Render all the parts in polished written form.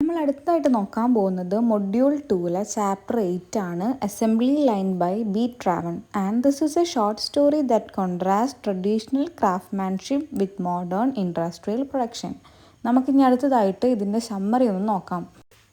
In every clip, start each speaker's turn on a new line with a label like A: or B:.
A: നമ്മൾ അടുത്തായിട്ട് നോക്കാൻ പോകുന്നത് മൊഡ്യൂൾ 2 ചാപ്റ്റർ 8 ആണ്, assembly line by B Traven. And this is a short story that contrast traditional craftsmanship with modern industrial production. നമുക്കിനി അടുത്തതായിട്ട് ഇതിൻ്റെ സമ്മറി ഒന്ന് നോക്കാം.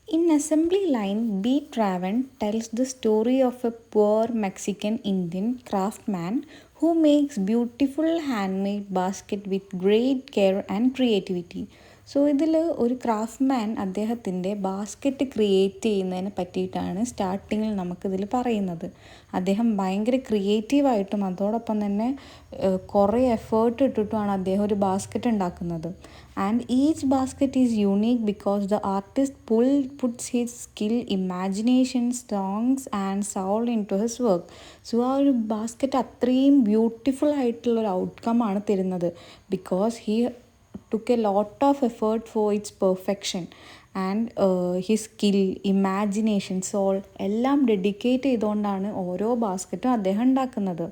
A: In Assembly Line, B. Traven tells the story of a poor Mexican Indian craftsman who makes beautiful handmade basket with great care and creativity. So ഇതിൽ ഒരു craftsman അദ്ദേഹത്തിൻ്റെ basket create ചെയ്യുന്നതിനെ പറ്റിയിട്ടാണ് സ്റ്റാർട്ടിങ്ങിൽ നമുക്കിതിൽ പറയുന്നത്. അദ്ദേഹം ഭയങ്കര ക്രിയേറ്റീവായിട്ടും അതോടൊപ്പം തന്നെ കുറേ എഫേർട്ട് ഇട്ടിട്ടുമാണ് അദ്ദേഹം ഒരു ബാസ്ക്കറ്റ് ഉണ്ടാക്കുന്നത്. And each basket is unique because the artist puts his skill, imagination, songs and soul into his work. So ആ ഒരു ബാസ്ക്കറ്റ് അത്രയും ബ്യൂട്ടിഫുൾ ആയിട്ടുള്ളൊരു ഔട്ട്കം ആണ് തരുന്നത്. Because he took a lot of effort for its perfection and his skill, imagination, soul എല്ലാം dedicate ചെയ്തുകൊണ്ടാണ് ഓരോ ബാസ്ക്കറ്റും അദ്ദേഹം ഉണ്ടാക്കുന്നത്.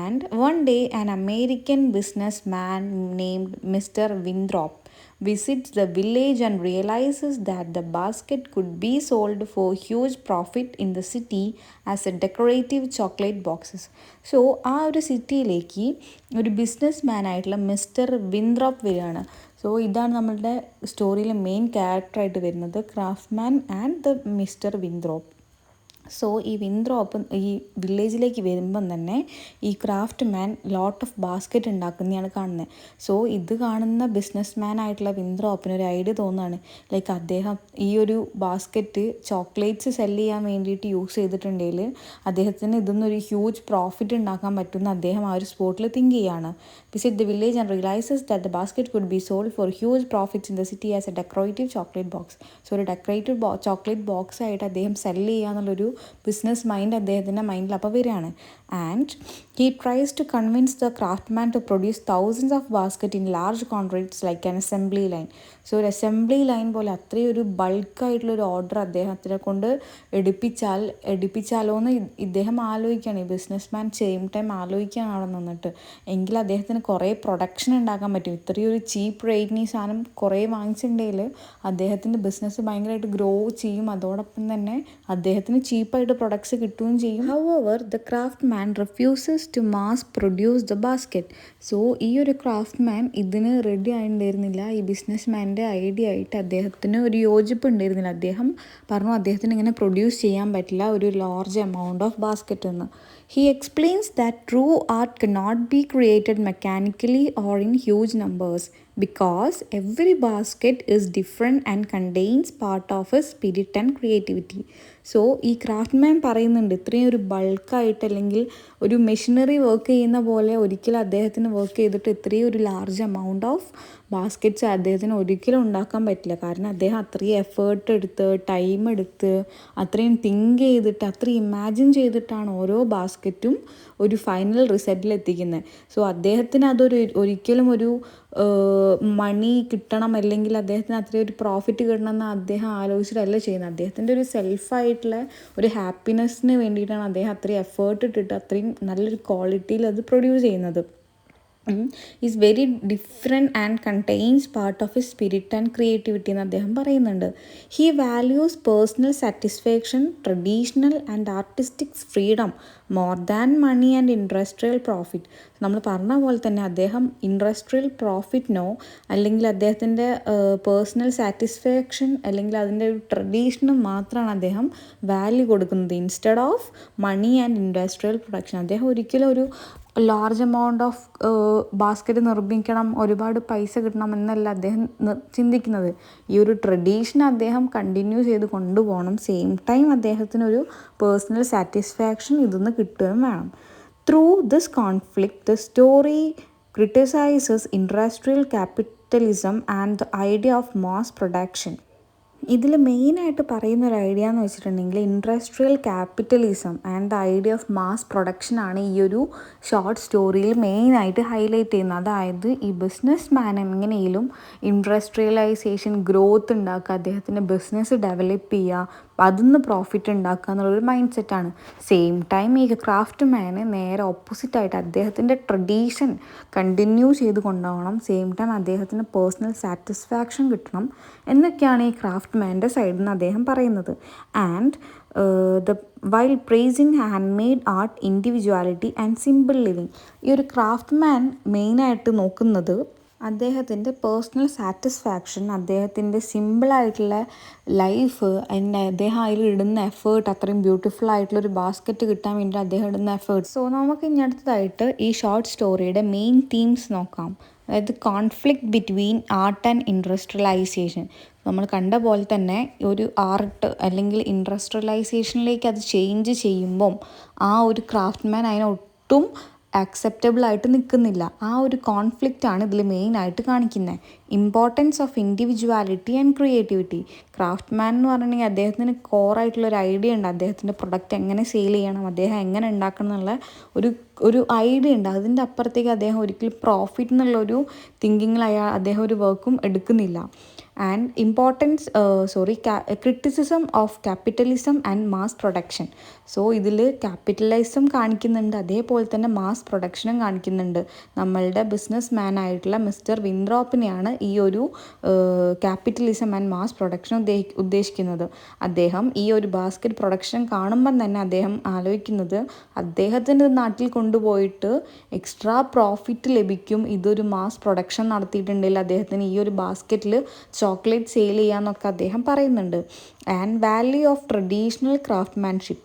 A: And one day an American businessman named mister Winthrop visits the village and realizes that the basket could be sold for huge profit in the city as a decorative chocolate boxes. So ആ ഒരു സിറ്റിയിലേക്ക് ഒരു business man ആയിട്ടുള്ള mister വിൻത്രോപ്പ് വരികയാണ്. So ഇതാണ് നമ്മളുടെ സ്റ്റോറിയിലെ main ക്യാരക്ടറായിട്ട് വരുന്നത്, craftsman and the mister Winthrop. So ഈ വിൻത്രോപ്പ് ഈ വില്ലേജിലേക്ക് വരുമ്പം തന്നെ ഈ craftsman lot of basket ഉണ്ടാക്കുന്നതാണ് കാണുന്നത്. സോ ഇത് കാണുന്ന ബിസിനസ് മാൻ ആയിട്ടുള്ള വിൻത്രോപ്പിന് ഒരു ഐഡിയ തോന്നുകയാണ്, ലൈക്ക് അദ്ദേഹം ഈ ഒരു ബാസ്ക്കറ്റ് ചോക്ലേറ്റ്സ് സെല് ചെയ്യാൻ വേണ്ടിയിട്ട് യൂസ് ചെയ്തിട്ടുണ്ടെങ്കിൽ അദ്ദേഹത്തിന് ഇതൊന്നൊരു ഹ്യൂജ് പ്രോഫിറ്റ് ഉണ്ടാക്കാൻ പറ്റുമെന്ന് അദ്ദേഹം ആ ഒരു സ്പോട്ടിൽ തിങ്ക് ചെയ്യുകയാണ്. Visit the village and realises that the basket could be sold for huge profits in the city as a decorative chocolate box. So ഒരു ഡെക്കറേറ്റീവ് ചോക്ലേറ്റ് ബോക്സ് ആയിട്ട് അദ്ദേഹം സെല് ചെയ്യുക എന്നുള്ളൊരു ബിസിനസ് മൈൻഡ് അദ്ദേഹത്തിൻ്റെ മൈൻഡിൽ അപ്പോൾ വരികയാണ്. And he tries to convince the craftsman to produce thousands of basket in large quantities like an assembly line. So ഒരു അസംബ്ലി ലൈൻ പോലെ അത്രയും ഒരു ബൾക്കായിട്ടുള്ളൊരു ഓർഡർ അദ്ദേഹത്തിനെ കൊണ്ട് എടുപ്പിച്ചാലോ എന്ന് ഇദ്ദേഹം ആലോചിക്കുകയാണ്. ഈ ബിസിനസ് മാൻ സെയിം ടൈം ആലോചിക്കുകയാണ് അവിടെ നിന്നിട്ട്. എങ്കിൽ അദ്ദേഹത്തിന് കുറേ പ്രൊഡക്ഷൻ ഉണ്ടാക്കാൻ പറ്റും. ഇത്രയും ഒരു ചീപ്പ് റേറ്റിന് ഈ സാധനം കുറേ വാങ്ങിച്ചിട്ടുണ്ടെങ്കിൽ അദ്ദേഹത്തിൻ്റെ ബിസിനസ് ഭയങ്കരമായിട്ട് ഗ്രോ ചെയ്യും. അതോടൊപ്പം തന്നെ അദ്ദേഹത്തിന് ചീപ്പായിട്ട് പ്രൊഡക്ട്സ് കിട്ടുകയും ചെയ്യും. However the craft man refuses to mass produce the basket. So ഈ ഒരു ക്രാഫ്റ്റ് മാൻ ഇതിന് റെഡി ആയിട്ടുണ്ടായിരുന്നില്ല. ഈ ബിസിനസ് മാൻ്റെ ഐഡിയ ആയിട്ട് അദ്ദേഹത്തിന് ഒരു യോജിപ്പ് ഉണ്ടായിരുന്നില്ല. അദ്ദേഹം പറഞ്ഞു അദ്ദേഹത്തിന് ഇങ്ങനെ പ്രൊഡ്യൂസ് ചെയ്യാൻ പറ്റില്ല ഒരു ലാർജ് എമൗണ്ട് ഓഫ് ബാസ്ക്കറ്റ് എന്ന്. He explains that true art cannot be created mechanically or in huge numbers because every basket is different and contains part of his spirit and creativity. So ഈ craftsman പറയുന്നുണ്ട് ഇത്രയും ഒരു ബൾക്കായിട്ട് അല്ലെങ്കിൽ ഒരു machinery work ചെയ്യുന്ന പോലെ ഒരിക്കലും അദ്ദേഹത്തിന് വർക്ക് ചെയ്തിട്ട് ഇത്രയും ഒരു ലാർജ് എമൗണ്ട് ഓഫ് ബാസ്ക്കറ്റ്സ് അദ്ദേഹത്തിന് ഒരിക്കലും ഉണ്ടാക്കാൻ പറ്റില്ല. കാരണം അദ്ദേഹം അത്രയും എഫേർട്ട് എടുത്ത് ടൈം എടുത്ത് അത്രയും തിങ്ക് ചെയ്തിട്ട് അത്രയും ഇമാജിൻ ചെയ്തിട്ടാണ് ഓരോ ബാസ്ക്കറ്റും ഒരു ഫൈനൽ റിസൾട്ടിൽ എത്തിക്കുന്നത്. സോ അദ്ദേഹത്തിന് അതൊരു ഒരിക്കലും ഒരു മണി കിട്ടണം അല്ലെങ്കിൽ അദ്ദേഹത്തിന് അത്രയും ഒരു പ്രോഫിറ്റ് കിട്ടണമെന്ന് അദ്ദേഹം ആലോചിച്ചിട്ടല്ല ചെയ്യുന്നത്. അദ്ദേഹത്തിൻ്റെ ഒരു സെൽഫായിട്ടുള്ള ഒരു ഹാപ്പിനെസ്സിന് വേണ്ടിയിട്ടാണ് അദ്ദേഹം അത്രയും എഫേർട്ട് ഇട്ടിട്ട് അത്രയും നല്ലൊരു ക്വാളിറ്റിയിൽ അത് പ്രൊഡ്യൂസ് ചെയ്യുന്നത്. Is very different and contains part of his spirit and creativity എന്ന് അദ്ദേഹം പറയുന്നുണ്ട്. He values personal satisfaction, traditional and artistic freedom more than money and industrial profit. നമ്മൾ പറഞ്ഞ പോലെ തന്നെ അദ്ദേഹം ഇൻഡസ്ട്രിയൽ പ്രോഫിറ്റിനോ അല്ലെങ്കിൽ അദ്ദേഹത്തിൻ്റെ പേഴ്സണൽ സാറ്റിസ്ഫാക്ഷൻ അല്ലെങ്കിൽ അതിൻ്റെ ഒരു ട്രഡീഷനും മാത്രമാണ് അദ്ദേഹം വാല്യൂ കൊടുക്കുന്നത് instead of money and industrial production. അദ്ദേഹം ഒരിക്കലും ഒരു ലാർജ് എമൗണ്ട് ഓഫ് ബാസ്ക്കറ്റ് നിർമ്മിക്കണം, ഒരുപാട് പൈസ കിട്ടണം എന്നല്ല അദ്ദേഹം ചിന്തിക്കുന്നത്. ഈ ഒരു ട്രഡീഷൻ അദ്ദേഹം കണ്ടിന്യൂ ചെയ്ത് കൊണ്ടുപോകണം. സെയിം ടൈം അദ്ദേഹത്തിനൊരു പേഴ്സണൽ സാറ്റിസ്ഫാക്ഷൻ ഇതിന്ന് കിട്ടുകയും വേണം. Through this conflict the story criticizes industrial capitalism and the idea of mass production. ഇതിൽ മെയിനായിട്ട് പറയുന്ന ഒരു ഐഡിയ എന്ന് വെച്ചിട്ടുണ്ടെങ്കിൽ industrial capitalism and the idea of mass പ്രൊഡക്ഷനാണ് ഈ ഒരു ഷോർട്ട് സ്റ്റോറിയിൽ മെയിനായിട്ട് ഹൈലൈറ്റ് ചെയ്യുന്നത്. അതായത് ഈ ബിസിനസ് മാൻ എങ്ങനെയും ഇൻഡസ്ട്രിയലൈസേഷൻ ഗ്രോത്ത് ഉണ്ടാക്കുക, അദ്ദേഹത്തിൻ്റെ ബിസിനസ് ഡെവലപ്പ് ചെയ്യുക, അതിന്ന് പ്രോഫിറ്റ് ഉണ്ടാക്കുക എന്നുള്ളൊരു മൈൻഡ് സെറ്റാണ്. സെയിം ടൈം ഈ ക്രാഫ്റ്റ് മാന് നേരെ ഓപ്പോസിറ്റായിട്ട് അദ്ദേഹത്തിൻ്റെ ട്രഡീഷൻ കണ്ടിന്യൂ ചെയ്ത് കൊണ്ടുപോകണം. സെയിം ടൈം അദ്ദേഹത്തിന് പേഴ്സണൽ സാറ്റിസ്ഫാക്ഷൻ കിട്ടണം എന്നൊക്കെയാണ് ഈ ക്രാഫ്റ്റ് മാൻ്റെ സൈഡിൽ നിന്ന് അദ്ദേഹം പറയുന്നത്. And the while praising hand made art, individuality and simple living. ഈ ഒരു ക്രാഫ്റ്റ് മാൻ മെയിനായിട്ട് നോക്കുന്നത് അദ്ദേഹത്തിൻ്റെ പേഴ്സണൽ സാറ്റിസ്ഫാക്ഷൻ, അദ്ദേഹത്തിൻ്റെ സിമ്പിളായിട്ടുള്ള ലൈഫ്, അദ്ദേഹം അതിലിടുന്ന എഫേർട്ട്, അത്രയും ബ്യൂട്ടിഫുൾ ആയിട്ടുള്ളൊരു ബാസ്ക്കറ്റ് കിട്ടാൻ വേണ്ടി അദ്ദേഹം ഇടുന്ന എഫേർട്ട്. സോ നമുക്ക് ഇനി അടുത്തതായിട്ട് ഈ ഷോർട്ട് സ്റ്റോറിയുടെ മെയിൻ തീംസ് നോക്കാം. അതായത് conflict between art and industrialisation. നമ്മൾ കണ്ട പോലെ തന്നെ ഒരു ആർട്ട് അല്ലെങ്കിൽ ഇൻഡസ്ട്രിയലൈസേഷനിലേക്ക് അത് ചേഞ്ച് ചെയ്യുമ്പം ആ ഒരു ക്രാഫ്റ്റ് മാൻ അതിനൊട്ടും ആക്സെപ്റ്റബിൾ ആയിട്ട് നിൽക്കുന്നില്ല. ആ ഒരു കോൺഫ്ലിക്റ്റാണ് ഇതിൽ മെയിനായിട്ട് കാണിക്കുന്നത്. Importance of individuality and creativity. Craftsman എന്ന് പറഞ്ഞിട്ടുണ്ടെങ്കിൽ അദ്ദേഹത്തിന് കോറായിട്ടുള്ളൊരു ഐഡിയ ഉണ്ട്. അദ്ദേഹത്തിൻ്റെ പ്രൊഡക്റ്റ് എങ്ങനെ സെയിൽ ചെയ്യണം, അദ്ദേഹം എങ്ങനെ ഉണ്ടാക്കണം എന്നുള്ള ഒരു ഐഡിയ ഉണ്ട്. അതിൻ്റെ അപ്പുറത്തേക്ക് അദ്ദേഹം ഒരിക്കലും പ്രോഫിറ്റ് എന്നുള്ളൊരു തിങ്കിങ്ങിൽ അദ്ദേഹം ഒരു വർക്കും എടുക്കുന്നില്ല. And criticism of capitalism and mass production. So ഇതിൽ ക്യാപിറ്റലിസം കാണിക്കുന്നുണ്ട്, അതേപോലെ തന്നെ മാസ് പ്രൊഡക്ഷനും കാണിക്കുന്നുണ്ട്. നമ്മളുടെ ബിസിനസ് മാൻ ആയിട്ടുള്ള മിസ്റ്റർ വിൻത്രോപ്പിനെയാണ് ഈ ഒരു ക്യാപിറ്റലിസം ആൻഡ് മാസ് പ്രൊഡക്ഷൻ ഉദ്ദേശിക്കുന്നത്. അദ്ദേഹം ഈ ഒരു ബാസ്ക്കറ്റ് പ്രൊഡക്ഷൻ കാണുമ്പം തന്നെ അദ്ദേഹം ആലോചിക്കുന്നത് അദ്ദേഹത്തിൻ്റെ നാട്ടിൽ കൊണ്ടുപോയിട്ട് എക്സ്ട്രാ പ്രോഫിറ്റ് ലഭിക്കും, ഇതൊരു മാസ് പ്രൊഡക്ഷൻ നടത്തിയിട്ടുണ്ടെങ്കിൽ അദ്ദേഹത്തിന് ഈ ഒരു ബാസ്ക്കറ്റിൽ ചോക്ലേറ്റ് സെയിൽ ചെയ്യാമെന്നൊക്കെ അദ്ദേഹം പറയുന്നുണ്ട്. And value of traditional craftsmanship.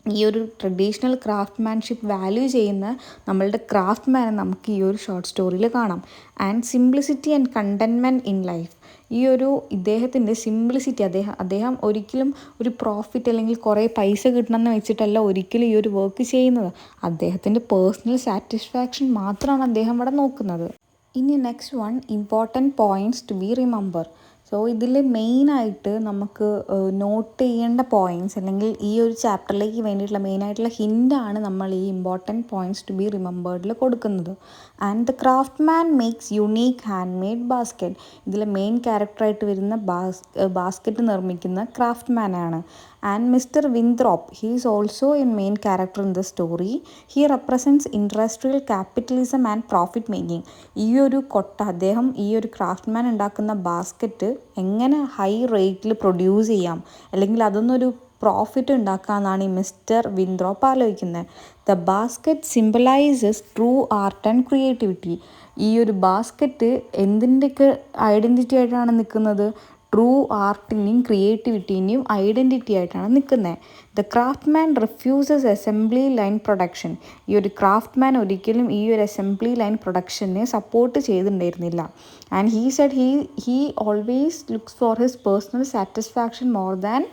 A: ഈ ഒരു ട്രഡീഷണൽ ക്രാഫ്റ്റ്മാൻഷിപ്പ് വാല്യൂ ചെയ്യുന്ന നമ്മളുടെ ക്രാഫ്റ്റ് മാനെ നമുക്ക് ഈ ഒരു ഷോർട്ട് സ്റ്റോറിയിൽ കാണാം. And simplicity and containment in life. ഈ ഒരു ഇദ്ദേഹത്തിൻ്റെ സിംപ്ലിസിറ്റി, അദ്ദേഹം ഒരിക്കലും ഒരു പ്രോഫിറ്റ് അല്ലെങ്കിൽ കുറേ പൈസ കിട്ടണമെന്ന് വെച്ചിട്ടല്ല ഒരിക്കലും ഈ ഒരു വർക്ക് ചെയ്യുന്നത്. അദ്ദേഹത്തിൻ്റെ പേഴ്സണൽ സാറ്റിസ്ഫാക്ഷൻ മാത്രമാണ് അദ്ദേഹം ഇവിടെ നോക്കുന്നത്. ഇനി next one, important points to be remember. So ഇതിൽ മെയിനായിട്ട് നമുക്ക് നോട്ട് ചെയ്യേണ്ട പോയിൻറ്റ്സ് അല്ലെങ്കിൽ ഈ ഒരു ചാപ്റ്ററിലേക്ക് വേണ്ടിയിട്ടുള്ള മെയിനായിട്ടുള്ള ഹിൻ്റാണ് നമ്മൾ ഈ ഇമ്പോർട്ടൻറ്റ് പോയിൻറ്റ്സ് ടു ബി റിമെമ്പേർഡിൽ കൊടുക്കുന്നത്. And the craft man makes unique handmade basket. ഇതിൽ മെയിൻ ക്യാരക്ടറായിട്ട് വരുന്ന ബാസ്ക്കറ്റ് നിർമ്മിക്കുന്ന ക്രാഫ്റ്റ് മാനാണ്. And mister Winthrop, he is also a main character in the story. He represents industrial capitalism and profit making. ഈ ഒരു അദ്ദേഹം ഈ ഒരു ക്രാഫ്റ്റ് മാൻ ഉണ്ടാക്കുന്ന ബാസ്ക്കറ്റ് എങ്ങനെ ഹൈ റേറ്റിൽ പ്രൊഡ്യൂസ് ചെയ്യാം അല്ലെങ്കിൽ അതൊന്നൊരു പ്രോഫിറ്റ് ഉണ്ടാക്കാമെന്നാണ് ഈ മിസ്റ്റർ വിൻത്രോപ്പ് ആലോചിക്കുന്നത്. The basket symbolises true art and creativity. ഈ ഒരു ബാസ്ക്കറ്റ് എന്തിൻ്റെയൊക്കെ ഐഡൻറ്റിറ്റി ആയിട്ടാണ് നിൽക്കുന്നത്? ട്രൂ ആർട്ടിൻ്റെയും ക്രിയേറ്റിവിറ്റീൻ്റെയും ഐഡൻറ്റിറ്റി ആയിട്ടാണ് നിൽക്കുന്നത്. The craft man refuses assembly line production. ഈ ഒരു ക്രാഫ്റ്റ് മാൻ ഒരിക്കലും ഈ ഒരു അസംബ്ലി ലൈൻ പ്രൊഡക്ഷനെ സപ്പോർട്ട് ചെയ്തിട്ടുണ്ടായിരുന്നില്ല. And he said he always looks for his personal satisfaction more than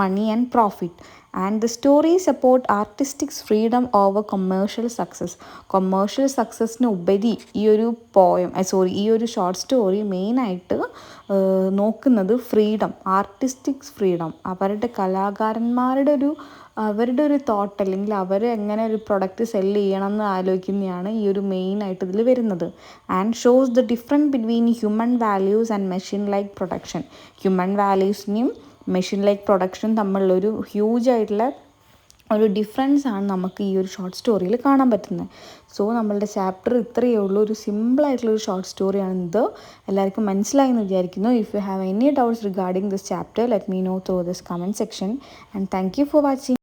A: money and profit. And the story support artistics freedom over commercial success. Commercial സക്സസ്സിന് ഉപരി ഈ ഒരു ഷോർട്ട് സ്റ്റോറി മെയിനായിട്ട് നോക്കുന്നത് ഫ്രീഡം, ആർട്ടിസ്റ്റിക്സ് ഫ്രീഡം, അവരുടെ കലാകാരന്മാരുടെ അവരുടെ ഒരു തോട്ട് അല്ലെങ്കിൽ അവർ എങ്ങനെ ഒരു പ്രൊഡക്റ്റ് സെല്ല് ചെയ്യണം എന്ന് ആലോചിക്കുന്നതാണ് ഈ ഒരു മെയിനായിട്ട് ഇതിൽ വരുന്നത്. And shows the difference between human values and machine like production. Human വാല്യൂസിനെയും മെഷീൻ ലൈക്ക് പ്രൊഡക്ഷനും തമ്മിലുള്ളൊരു ഹ്യൂജ് ആയിട്ടുള്ള ഒരു ഡിഫറൻസ് ആണ് നമുക്ക് ഈ ഒരു ഷോർട്ട് സ്റ്റോറിയിൽ കാണാൻ പറ്റുന്നത്. സോ നമ്മളുടെ ചാപ്റ്റർ ഇത്രയേ ഉള്ളൂ. ഒരു സിമ്പിളായിട്ടുള്ളൊരു ഷോർട്ട് സ്റ്റോറിയാണിത്. എല്ലാവർക്കും മനസ്സിലായി എന്ന് വിചാരിക്കുന്നു. If you have any doubts regarding this chapter, let me know through this comment section. And thank you for watching.